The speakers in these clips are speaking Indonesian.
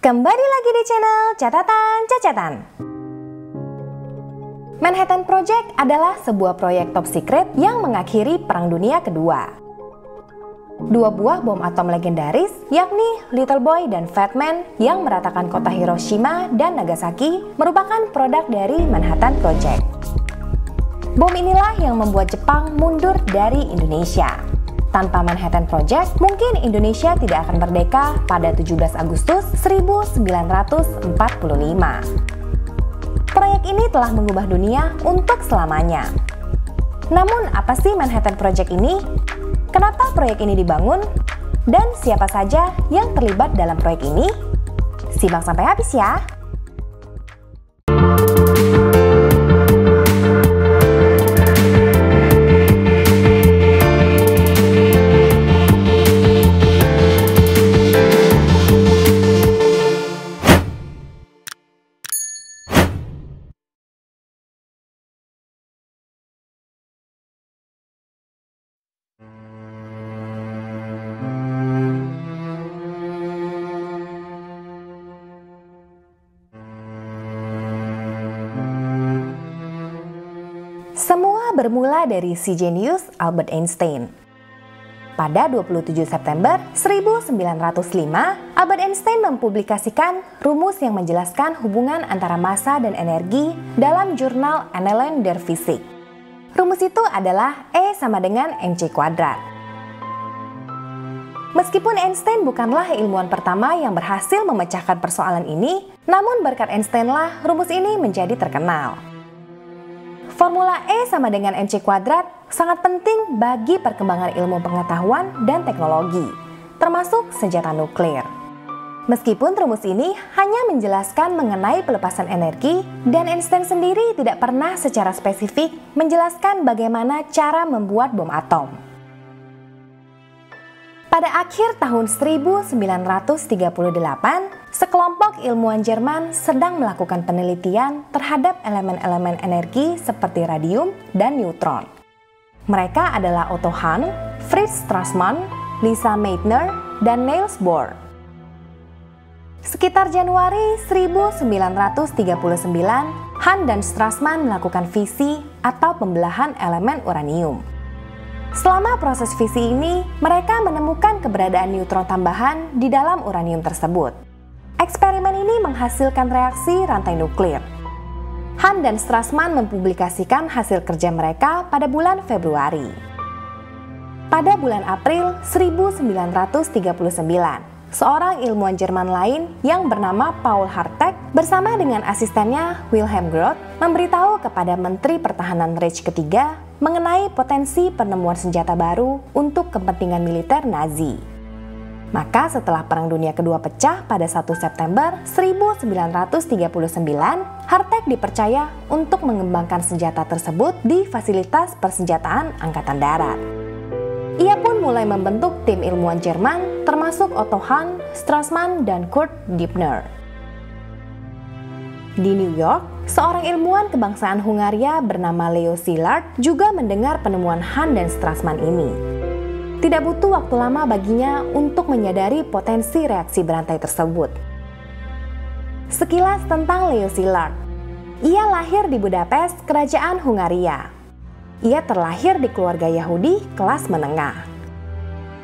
Kembali lagi di channel Catatan Cacatan. Manhattan Project adalah sebuah proyek top secret yang mengakhiri Perang Dunia Kedua. Dua buah bom atom legendaris, yakni Little Boy dan Fat Man yang meratakan kota Hiroshima dan Nagasaki, merupakan produk dari Manhattan Project. Bom inilah yang membuat Jepang mundur dari Indonesia. Tanpa Manhattan Project, mungkin Indonesia tidak akan merdeka pada 17 Agustus 1945. Proyek ini telah mengubah dunia untuk selamanya. Namun, apa sih Manhattan Project ini? Kenapa proyek ini dibangun? Dan siapa saja yang terlibat dalam proyek ini? Simak sampai habis ya! Semua bermula dari si jenius Albert Einstein. Pada 27 September 1905, Albert Einstein mempublikasikan rumus yang menjelaskan hubungan antara massa dan energi dalam jurnal Annalen der Physik. Rumus itu adalah E sama dengan mc². Meskipun Einstein bukanlah ilmuwan pertama yang berhasil memecahkan persoalan ini, namun berkat Einstein-lah rumus ini menjadi terkenal. Formula E sama dengan mc² sangat penting bagi perkembangan ilmu pengetahuan dan teknologi, termasuk senjata nuklir. Meskipun rumus ini hanya menjelaskan mengenai pelepasan energi, dan Einstein sendiri tidak pernah secara spesifik menjelaskan bagaimana cara membuat bom atom. Pada akhir tahun 1938, sekelompok ilmuwan Jerman sedang melakukan penelitian terhadap elemen-elemen energi seperti radium dan neutron. Mereka adalah Otto Hahn, Fritz Strassmann, Lisa Meitner, dan Niels Bohr. Sekitar Januari 1939, Hahn dan Strassmann melakukan fisi atau pembelahan elemen uranium. Selama proses fisi ini, mereka menemukan keberadaan neutron tambahan di dalam uranium tersebut. Eksperimen ini menghasilkan reaksi rantai nuklir. Hahn dan Strassmann mempublikasikan hasil kerja mereka pada bulan Februari. Pada bulan April 1939, seorang ilmuwan Jerman lain yang bernama Paul Harteg bersama dengan asistennya Wilhelm Groth memberitahu kepada Menteri Pertahanan Reich ketiga mengenai potensi penemuan senjata baru untuk kepentingan militer Nazi. Maka setelah Perang Dunia Kedua pecah pada 1 September 1939, Harteg dipercaya untuk mengembangkan senjata tersebut di fasilitas persenjataan Angkatan Darat. Ia pun mulai membentuk tim ilmuwan Jerman termasuk Otto Hahn, Strassmann, dan Kurt Dibner. Di New York, seorang ilmuwan kebangsaan Hungaria bernama Leo Szilard juga mendengar penemuan Hahn dan Strassmann ini. Tidak butuh waktu lama baginya untuk menyadari potensi reaksi berantai tersebut. Sekilas tentang Leo Szilard. Ia lahir di Budapest, Kerajaan Hungaria. Ia terlahir di keluarga Yahudi kelas menengah.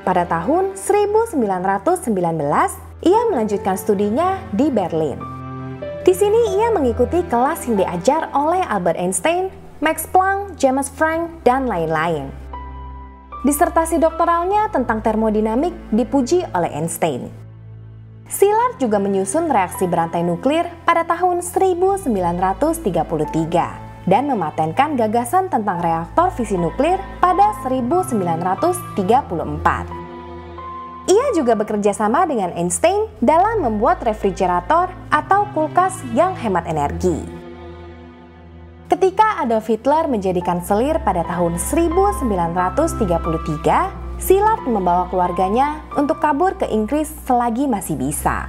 Pada tahun 1919, ia melanjutkan studinya di Berlin. Di sini ia mengikuti kelas yang diajar oleh Albert Einstein, Max Planck, James Franck, dan lain-lain. Disertasi doktoralnya tentang termodinamik dipuji oleh Einstein. Szilard juga menyusun reaksi berantai nuklir pada tahun 1933 dan mematenkan gagasan tentang reaktor fisi nuklir pada 1934. Ia juga bekerja sama dengan Einstein dalam membuat refrigerator atau kulkas yang hemat energi. Ketika Adolf Hitler menjadi kanselir pada tahun 1933, Szilard membawa keluarganya untuk kabur ke Inggris selagi masih bisa.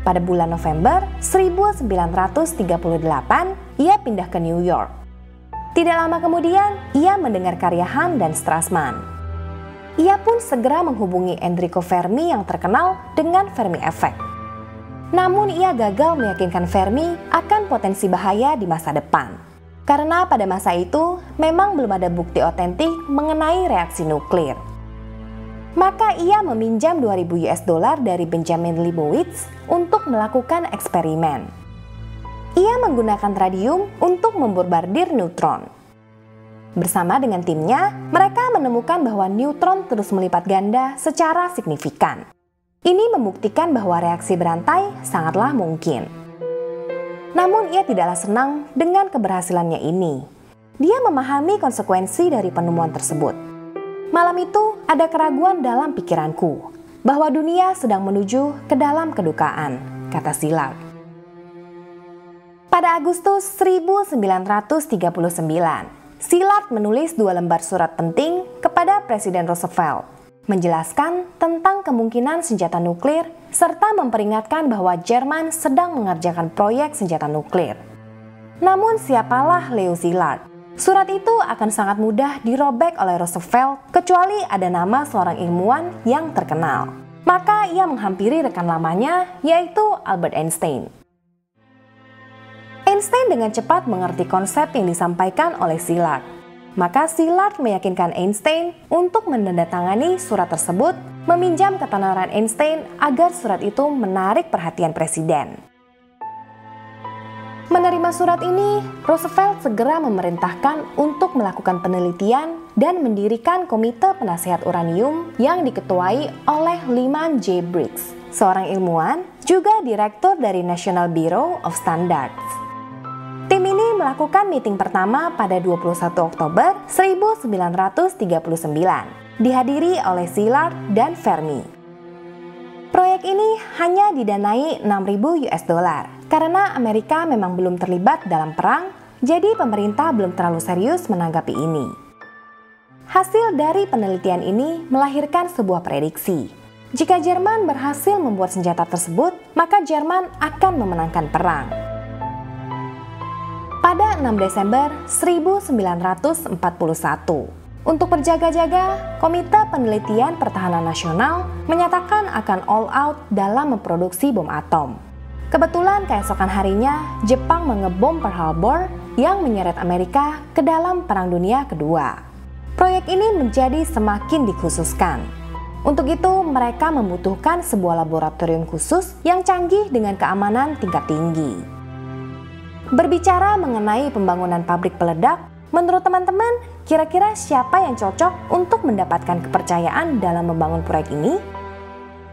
Pada bulan November 1938, ia pindah ke New York. Tidak lama kemudian, ia mendengar karya Hahn dan Strassmann. Ia pun segera menghubungi Enrico Fermi yang terkenal dengan Fermi Effect. Namun ia gagal meyakinkan Fermi akan potensi bahaya di masa depan. Karena pada masa itu memang belum ada bukti otentik mengenai reaksi nuklir. Maka ia meminjam 2.000 US dollar dari Benjamin Leibowitz untuk melakukan eksperimen. Ia menggunakan radium untuk membombardir neutron. Bersama dengan timnya, mereka menemukan bahwa neutron terus melipat ganda secara signifikan. Ini membuktikan bahwa reaksi berantai sangatlah mungkin. Namun ia tidaklah senang dengan keberhasilannya ini. Dia memahami konsekuensi dari penemuan tersebut. Malam itu ada keraguan dalam pikiranku bahwa dunia sedang menuju ke dalam kedukaan, kata Szilard. Pada Agustus 1939, Szilard menulis 2 lembar surat penting kepada Presiden Roosevelt, menjelaskan tentang kemungkinan senjata nuklir serta memperingatkan bahwa Jerman sedang mengerjakan proyek senjata nuklir. Namun siapalah Leo Szilard? Surat itu akan sangat mudah dirobek oleh Roosevelt kecuali ada nama seorang ilmuwan yang terkenal. Maka ia menghampiri rekan lamanya, yaitu Albert Einstein. Einstein dengan cepat mengerti konsep yang disampaikan oleh Szilard. Maka Szilard meyakinkan Einstein untuk menandatangani surat tersebut, meminjam ketenaran Einstein agar surat itu menarik perhatian Presiden. Menerima surat ini, Roosevelt segera memerintahkan untuk melakukan penelitian dan mendirikan Komite Penasehat Uranium yang diketuai oleh Lyman J. Briggs, seorang ilmuwan, juga direktur dari National Bureau of Standards. Tim ini melakukan meeting pertama pada 21 Oktober 1939, dihadiri oleh Szilard dan Fermi. Proyek ini hanya didanai 6.000 US dollar. Karena Amerika memang belum terlibat dalam perang, jadi pemerintah belum terlalu serius menanggapi ini. Hasil dari penelitian ini melahirkan sebuah prediksi. Jika Jerman berhasil membuat senjata tersebut, maka Jerman akan memenangkan perang. Pada 6 Desember 1941, untuk berjaga-jaga, Komite Penelitian Pertahanan Nasional menyatakan akan all out dalam memproduksi bom atom. Kebetulan keesokan harinya, Jepang mengebom Pearl Harbor yang menyeret Amerika ke dalam Perang Dunia Kedua. Proyek ini menjadi semakin dikhususkan. Untuk itu, mereka membutuhkan sebuah laboratorium khusus yang canggih dengan keamanan tingkat tinggi. Berbicara mengenai pembangunan pabrik peledak, menurut teman-teman, kira-kira siapa yang cocok untuk mendapatkan kepercayaan dalam membangun proyek ini?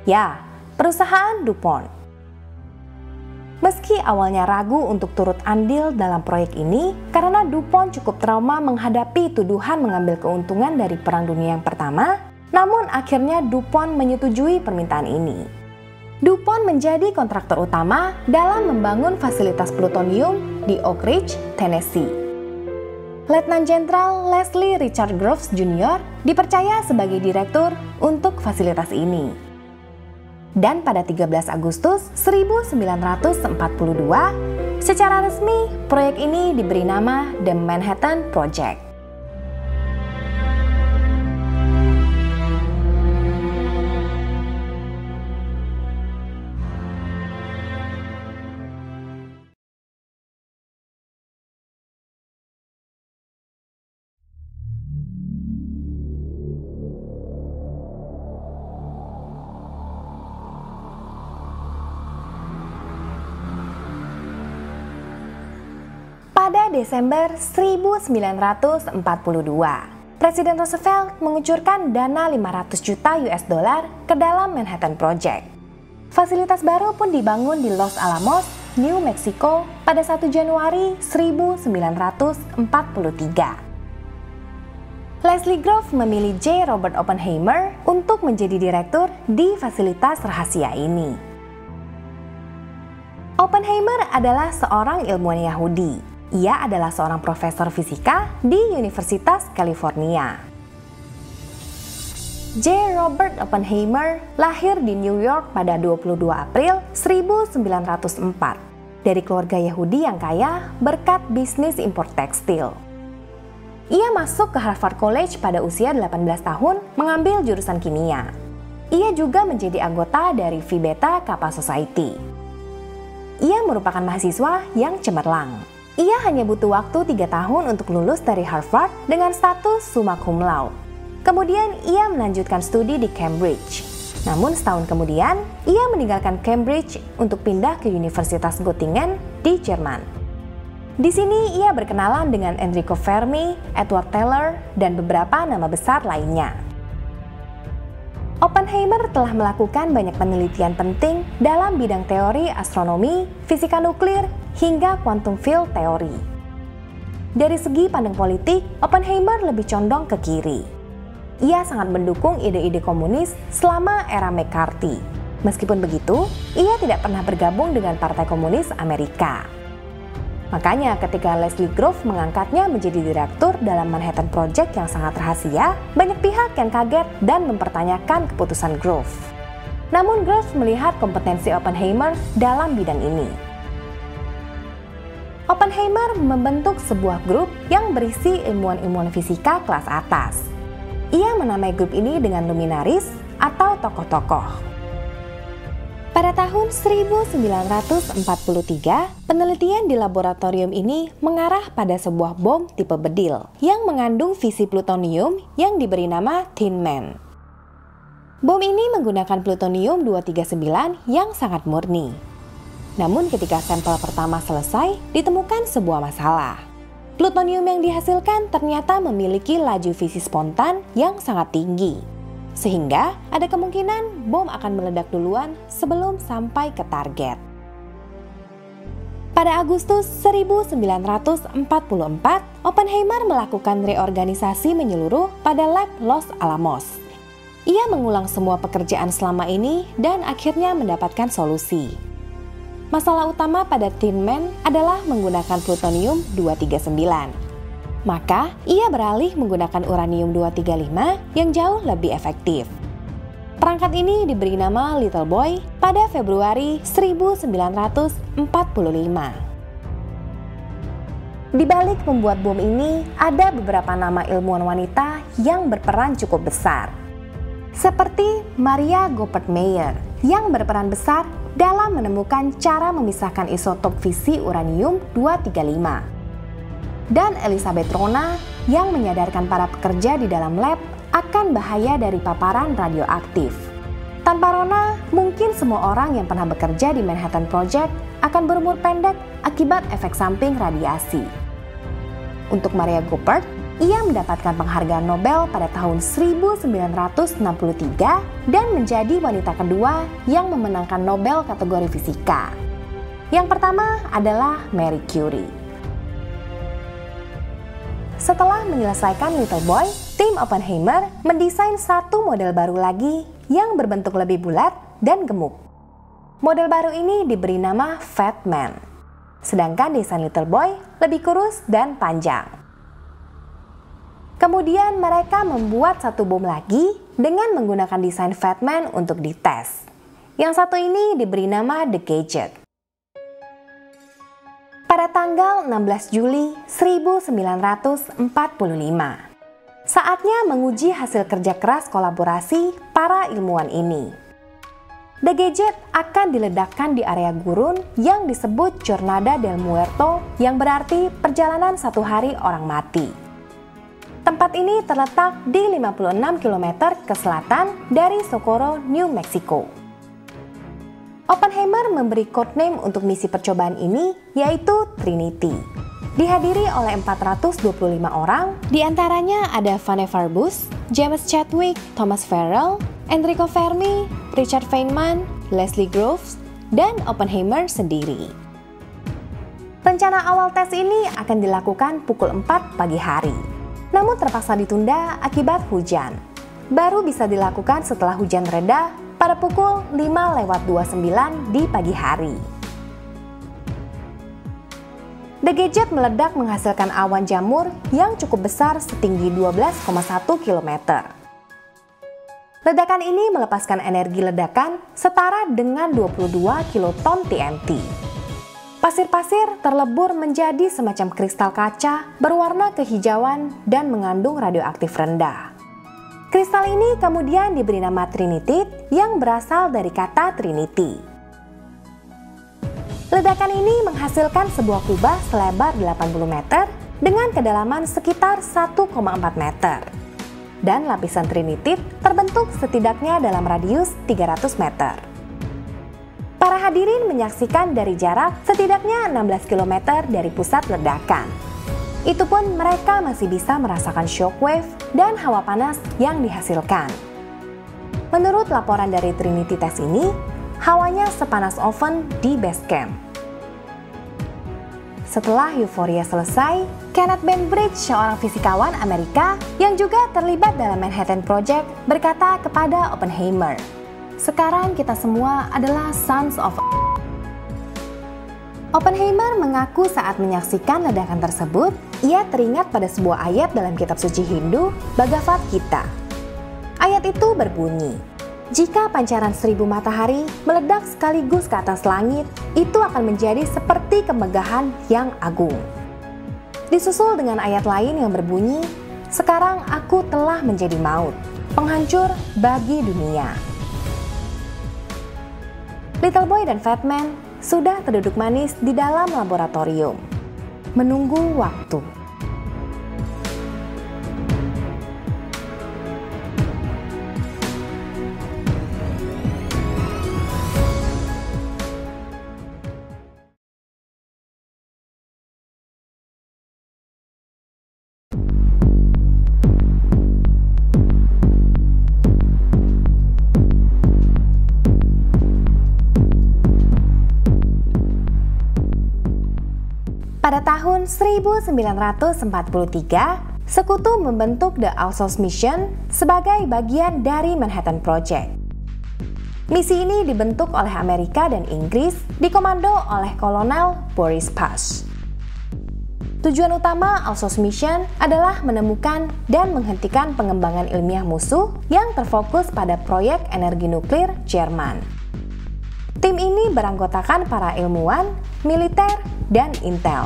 Ya, perusahaan DuPont. Meski awalnya ragu untuk turut andil dalam proyek ini, karena DuPont cukup trauma menghadapi tuduhan mengambil keuntungan dari Perang Dunia yang Pertama, namun akhirnya DuPont menyetujui permintaan ini. DuPont menjadi kontraktor utama dalam membangun fasilitas plutonium di Oak Ridge, Tennessee. Letnan Jenderal Leslie Richard Groves Jr. dipercaya sebagai direktur untuk fasilitas ini. Dan pada 13 Agustus 1942, secara resmi proyek ini diberi nama The Manhattan Project. Pada Desember 1942, Presiden Roosevelt mengucurkan dana 500 juta US dollar ke dalam Manhattan Project. Fasilitas baru pun dibangun di Los Alamos, New Mexico pada 1 Januari 1943. Leslie Groves memilih J. Robert Oppenheimer untuk menjadi direktur di fasilitas rahasia ini. Oppenheimer adalah seorang ilmuwan Yahudi. Ia adalah seorang profesor fisika di Universitas California. J. Robert Oppenheimer lahir di New York pada 22 April 1904 dari keluarga Yahudi yang kaya berkat bisnis impor tekstil. Ia masuk ke Harvard College pada usia 18 tahun mengambil jurusan kimia. Ia juga menjadi anggota dari Phi Beta Kappa Society. ia merupakan mahasiswa yang cemerlang. Ia hanya butuh waktu 3 tahun untuk lulus dari Harvard dengan status summa cum laude. Kemudian ia melanjutkan studi di Cambridge. Namun setahun kemudian, ia meninggalkan Cambridge untuk pindah ke Universitas Göttingen di Jerman. Di sini ia berkenalan dengan Enrico Fermi, Edward Teller, dan beberapa nama besar lainnya. Oppenheimer telah melakukan banyak penelitian penting dalam bidang teori astronomi, fisika nuklir, hingga quantum field theory. Dari segi pandang politik, Oppenheimer lebih condong ke kiri. Ia sangat mendukung ide-ide komunis selama era McCarthy. Meskipun begitu, ia tidak pernah bergabung dengan Partai Komunis Amerika. Makanya ketika Leslie Groves mengangkatnya menjadi direktur dalam Manhattan Project yang sangat rahasia, banyak pihak yang kaget dan mempertanyakan keputusan Groves. Namun Groves melihat kompetensi Oppenheimer dalam bidang ini. Oppenheimer membentuk sebuah grup yang berisi ilmuwan-ilmuwan fisika kelas atas. Ia menamai grup ini dengan luminaris atau tokoh-tokoh. Pada tahun 1943, penelitian di laboratorium ini mengarah pada sebuah bom tipe bedil yang mengandung fisi plutonium yang diberi nama Thin Man. Bom ini menggunakan plutonium-239 yang sangat murni. Namun ketika sampel pertama selesai, ditemukan sebuah masalah. Plutonium yang dihasilkan ternyata memiliki laju fisi spontan yang sangat tinggi, sehingga ada kemungkinan bom akan meledak duluan sebelum sampai ke target. Pada Agustus 1944, Oppenheimer melakukan reorganisasi menyeluruh pada lab Los Alamos. Ia mengulang semua pekerjaan selama ini dan akhirnya mendapatkan solusi. Masalah utama pada Thin Man adalah menggunakan plutonium-239. Maka, ia beralih menggunakan uranium-235 yang jauh lebih efektif. Perangkat ini diberi nama Little Boy pada Februari 1945. Di balik membuat bom ini, ada beberapa nama ilmuwan wanita yang berperan cukup besar. Seperti Maria Goeppert Mayer yang berperan besar dalam menemukan cara memisahkan isotop fisi uranium-235. Dan Elizabeth Rona yang menyadarkan para pekerja di dalam lab akan bahaya dari paparan radioaktif. Tanpa Rona, mungkin semua orang yang pernah bekerja di Manhattan Project akan berumur pendek akibat efek samping radiasi. Untuk Maria Goeppert, ia mendapatkan penghargaan Nobel pada tahun 1963 dan menjadi wanita kedua yang memenangkan Nobel kategori fisika. Yang pertama adalah Marie Curie. Setelah menyelesaikan Little Boy, tim Oppenheimer mendesain satu model baru lagi yang berbentuk lebih bulat dan gemuk. Model baru ini diberi nama Fat Man, sedangkan desain Little Boy lebih kurus dan panjang. Kemudian mereka membuat satu bom lagi dengan menggunakan desain Fat Man untuk dites. Yang satu ini diberi nama The Gadget. Pada tanggal 16 Juli 1945, saatnya menguji hasil kerja keras kolaborasi para ilmuwan ini. The Gadget akan diledakkan di area gurun yang disebut Jornada del Muerto, yang berarti perjalanan satu hari orang mati. Tempat ini terletak di 56 km ke selatan dari Socorro, New Mexico. Oppenheimer memberi codename untuk misi percobaan ini, yaitu Trinity. Dihadiri oleh 425 orang, diantaranya ada Vannevar Bush, James Chadwick, Thomas Farrell, Enrico Fermi, Richard Feynman, Leslie Groves, dan Oppenheimer sendiri. Rencana awal tes ini akan dilakukan pukul 4 pagi hari. Namun terpaksa ditunda akibat hujan. Baru bisa dilakukan setelah hujan reda pada pukul 5:29 di pagi hari. The Gadget meledak menghasilkan awan jamur yang cukup besar setinggi 12,1 km. Ledakan ini melepaskan energi ledakan setara dengan 22 kiloton TNT. Pasir-pasir terlebur menjadi semacam kristal kaca berwarna kehijauan dan mengandung radioaktif rendah. Kristal ini kemudian diberi nama Trinitite yang berasal dari kata Trinity. Ledakan ini menghasilkan sebuah kubah selebar 80 meter dengan kedalaman sekitar 1,4 meter. Dan lapisan trinitit terbentuk setidaknya dalam radius 300 meter. Para hadirin menyaksikan dari jarak setidaknya 16 km dari pusat ledakan. Itu pun mereka masih bisa merasakan shockwave dan hawa panas yang dihasilkan. Menurut laporan dari Trinity Test ini, hawanya sepanas oven di base camp. Setelah euforia selesai, Kenneth Bainbridge, seorang fisikawan Amerika yang juga terlibat dalam Manhattan Project, berkata kepada Oppenheimer, "Sekarang kita semua adalah sons of..." Oppenheimer mengaku saat menyaksikan ledakan tersebut, ia teringat pada sebuah ayat dalam kitab suci Hindu, Bhagavad Gita. Ayat itu berbunyi, "Jika pancaran 1000 matahari meledak sekaligus ke atas langit, itu akan menjadi seperti kemegahan yang agung." Disusul dengan ayat lain yang berbunyi, "Sekarang aku telah menjadi maut, penghancur bagi dunia." Little Boy dan Fat Man sudah terduduk manis di dalam laboratorium, menunggu waktu. Pada tahun 1943, sekutu membentuk The Alsos Mission sebagai bagian dari Manhattan Project. Misi ini dibentuk oleh Amerika dan Inggris, dikomando oleh Kolonel Boris Pash. Tujuan utama Alsos Mission adalah menemukan dan menghentikan pengembangan ilmiah musuh yang terfokus pada proyek energi nuklir Jerman. Tim ini beranggotakan para ilmuwan, militer, dan intel.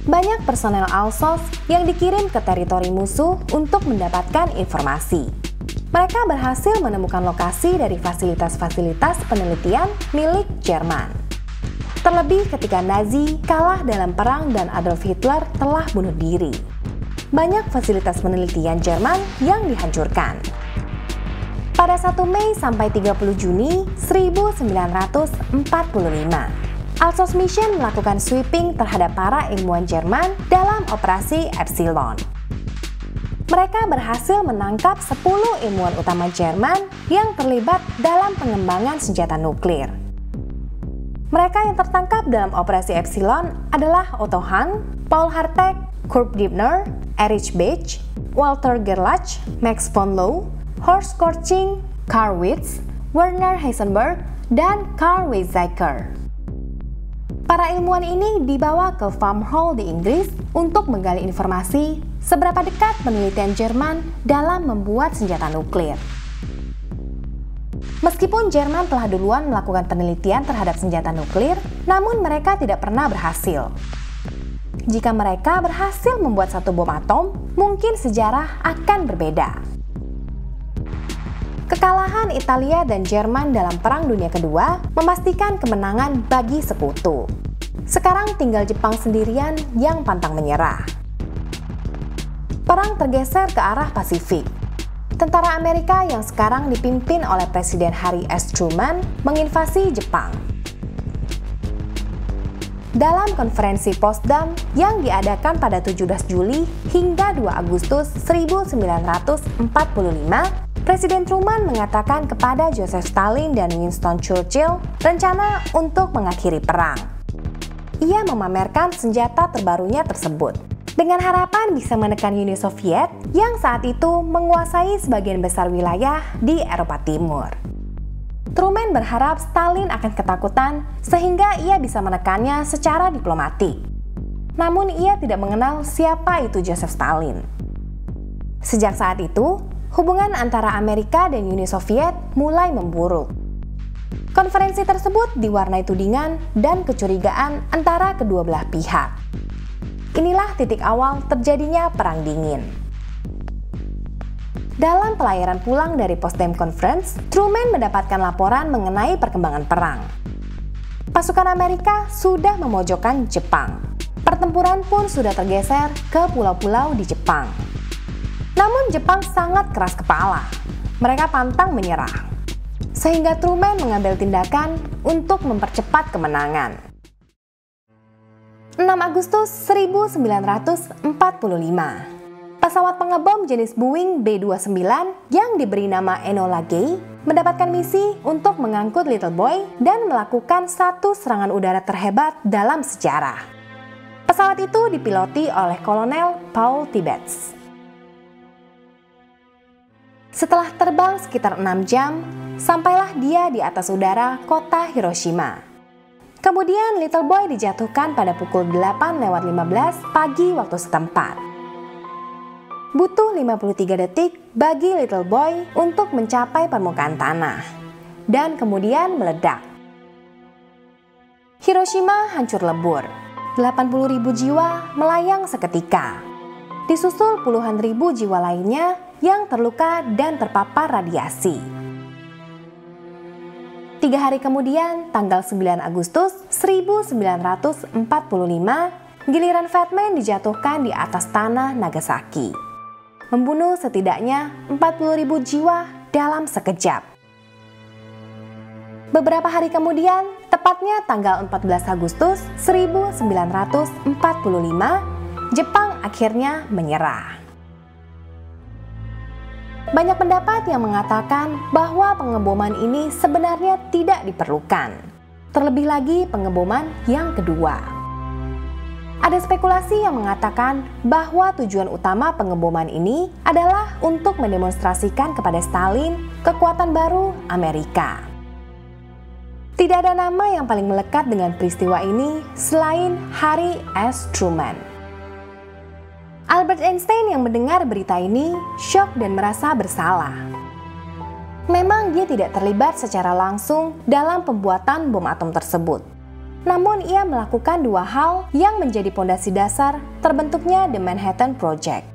Banyak personel Alsos yang dikirim ke teritori musuh untuk mendapatkan informasi. Mereka berhasil menemukan lokasi dari fasilitas-fasilitas penelitian milik Jerman. Terlebih ketika Nazi kalah dalam perang dan Adolf Hitler telah bunuh diri. Banyak fasilitas penelitian Jerman yang dihancurkan. Pada 1 Mei sampai 30 Juni 1945, Alsos Mission melakukan sweeping terhadap para ilmuwan Jerman dalam operasi Epsilon. Mereka berhasil menangkap 10 ilmuwan utama Jerman yang terlibat dalam pengembangan senjata nuklir. Mereka yang tertangkap dalam operasi Epsilon adalah Otto Hahn, Paul Hartek, Kurt Dibner, Erich Bech, Walter Gerlach, Max von Laue, Horst Korching, Carl Witz, Werner Heisenberg, dan Carl Weizsäcker. Para ilmuwan ini dibawa ke Farm Hall di Inggris untuk menggali informasi seberapa dekat penelitian Jerman dalam membuat senjata nuklir. Meskipun Jerman telah duluan melakukan penelitian terhadap senjata nuklir, namun mereka tidak pernah berhasil. Jika mereka berhasil membuat satu bom atom, mungkin sejarah akan berbeda. Kekalahan Italia dan Jerman dalam Perang Dunia Kedua memastikan kemenangan bagi sekutu. Sekarang tinggal Jepang sendirian yang pantang menyerah. Perang tergeser ke arah Pasifik. Tentara Amerika yang sekarang dipimpin oleh Presiden Harry S. Truman menginvasi Jepang. Dalam konferensi Potsdam yang diadakan pada 17 Juli hingga 2 Agustus 1945, Presiden Truman mengatakan kepada Joseph Stalin dan Winston Churchill rencana untuk mengakhiri perang. Ia memamerkan senjata terbarunya tersebut, dengan harapan bisa menekan Uni Soviet yang saat itu menguasai sebagian besar wilayah di Eropa Timur. Truman berharap Stalin akan ketakutan sehingga ia bisa menekannya secara diplomatik. Namun ia tidak mengenal siapa itu Joseph Stalin. Sejak saat itu, hubungan antara Amerika dan Uni Soviet mulai memburuk. Konferensi tersebut diwarnai tudingan dan kecurigaan antara kedua belah pihak. Inilah titik awal terjadinya Perang Dingin. Dalam pelayaran pulang dari Potsdam Conference, Truman mendapatkan laporan mengenai perkembangan perang. Pasukan Amerika sudah memojokkan Jepang. Pertempuran pun sudah tergeser ke pulau-pulau di Jepang. Namun Jepang sangat keras kepala. Mereka pantang menyerah. Sehingga Truman mengambil tindakan untuk mempercepat kemenangan. 6 Agustus 1945. Pesawat pengebom jenis Boeing B-29 yang diberi nama Enola Gay mendapatkan misi untuk mengangkut Little Boy dan melakukan satu serangan udara terhebat dalam sejarah. Pesawat itu dipiloti oleh Kolonel Paul Tibbets. Setelah terbang sekitar 6 jam, sampailah dia di atas udara kota Hiroshima. Kemudian Little Boy dijatuhkan pada pukul 8:15 pagi waktu setempat. Butuh 53 detik bagi Little Boy untuk mencapai permukaan tanah, dan kemudian meledak. Hiroshima hancur lebur, 80.000 jiwa melayang seketika. Disusul puluhan ribu jiwa lainnya yang terluka dan terpapar radiasi. 3 hari kemudian, tanggal 9 Agustus 1945, giliran Fat Man dijatuhkan di atas tanah Nagasaki, membunuh setidaknya 40.000 jiwa dalam sekejap. Beberapa hari kemudian, tepatnya tanggal 14 Agustus 1945, Jepang akhirnya menyerah. Banyak pendapat yang mengatakan bahwa pengeboman ini sebenarnya tidak diperlukan. Terlebih lagi pengeboman yang kedua. Ada spekulasi yang mengatakan bahwa tujuan utama pengeboman ini adalah untuk mendemonstrasikan kepada Stalin kekuatan baru Amerika. Tidak ada nama yang paling melekat dengan peristiwa ini selain Harry S. Truman. Albert Einstein yang mendengar berita ini syok dan merasa bersalah. Memang dia tidak terlibat secara langsung dalam pembuatan bom atom tersebut. Namun ia melakukan 2 hal yang menjadi pondasi dasar terbentuknya The Manhattan Project.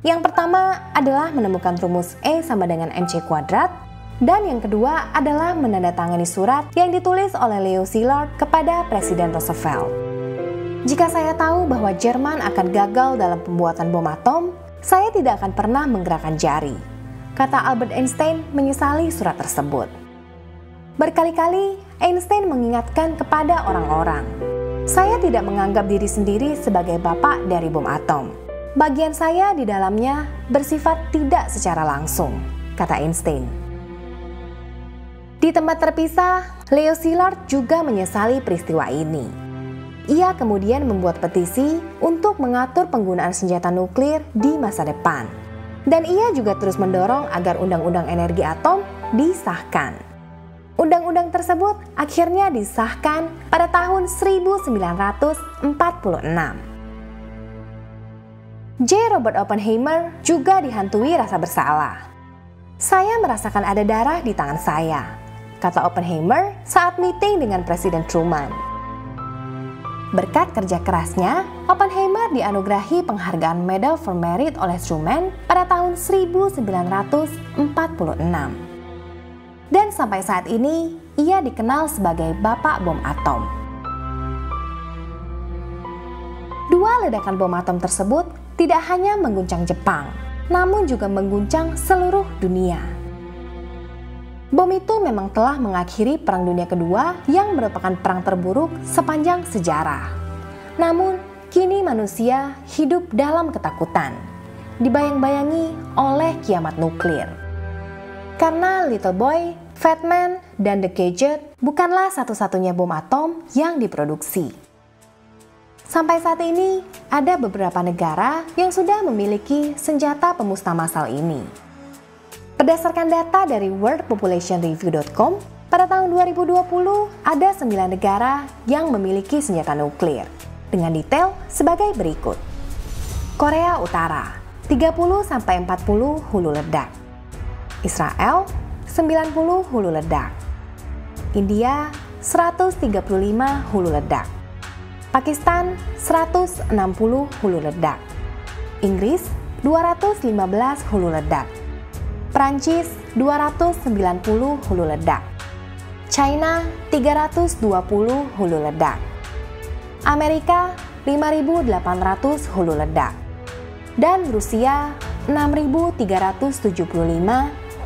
Yang pertama adalah menemukan rumus E sama dengan mc², dan yang kedua adalah menandatangani surat yang ditulis oleh Leo Szilard kepada Presiden Roosevelt. Jika saya tahu bahwa Jerman akan gagal dalam pembuatan bom atom, saya tidak akan pernah menggerakkan jari, kata Albert Einstein menyesali surat tersebut. Berkali-kali Einstein mengingatkan kepada orang-orang, "Saya tidak menganggap diri sendiri sebagai bapak dari bom atom. Bagian saya di dalamnya bersifat tidak secara langsung," kata Einstein. Di tempat terpisah, Leo Szilard juga menyesali peristiwa ini. Ia kemudian membuat petisi untuk mengatur penggunaan senjata nuklir di masa depan. Dan ia juga terus mendorong agar Undang-Undang Energi Atom disahkan. Undang-undang tersebut akhirnya disahkan pada tahun 1946. J. Robert Oppenheimer juga dihantui rasa bersalah. "Saya merasakan ada darah di tangan saya," kata Oppenheimer saat meeting dengan Presiden Truman. Berkat kerja kerasnya, Oppenheimer dianugerahi penghargaan Medal for Merit oleh Truman pada tahun 1946. Dan sampai saat ini, ia dikenal sebagai Bapak Bom Atom. 2 ledakan bom atom tersebut tidak hanya mengguncang Jepang, namun juga mengguncang seluruh dunia. Bom itu memang telah mengakhiri Perang Dunia Kedua yang merupakan perang terburuk sepanjang sejarah. Namun, kini manusia hidup dalam ketakutan, dibayang-bayangi oleh kiamat nuklir. Karena Little Boy, Fat Man, dan The Gadget bukanlah satu-satunya bom atom yang diproduksi. Sampai saat ini, ada beberapa negara yang sudah memiliki senjata pemusnah massal ini. Berdasarkan data dari worldpopulationreview.com, pada tahun 2020 ada 9 negara yang memiliki senjata nuklir, dengan detail sebagai berikut. Korea Utara, 30-40 hulu ledak. Israel, 90 hulu ledak. India, 135 hulu ledak. Pakistan, 160 hulu ledak. Inggris, 215 hulu ledak. Prancis, 290 hulu ledak. China 320 hulu ledak, Amerika 5.800 hulu ledak, dan Rusia 6.375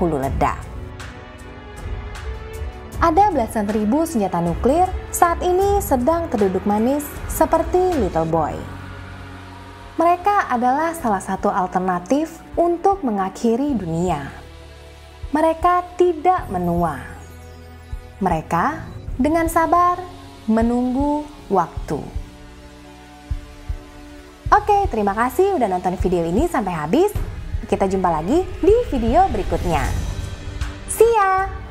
hulu ledak. Ada belasan ribu senjata nuklir saat ini sedang terduduk manis seperti Little Boy. Mereka adalah salah satu alternatif untuk mengakhiri dunia. Mereka tidak menua. Mereka dengan sabar menunggu waktu. Oke, terima kasih udah nonton video ini sampai habis. Kita jumpa lagi di video berikutnya. See ya!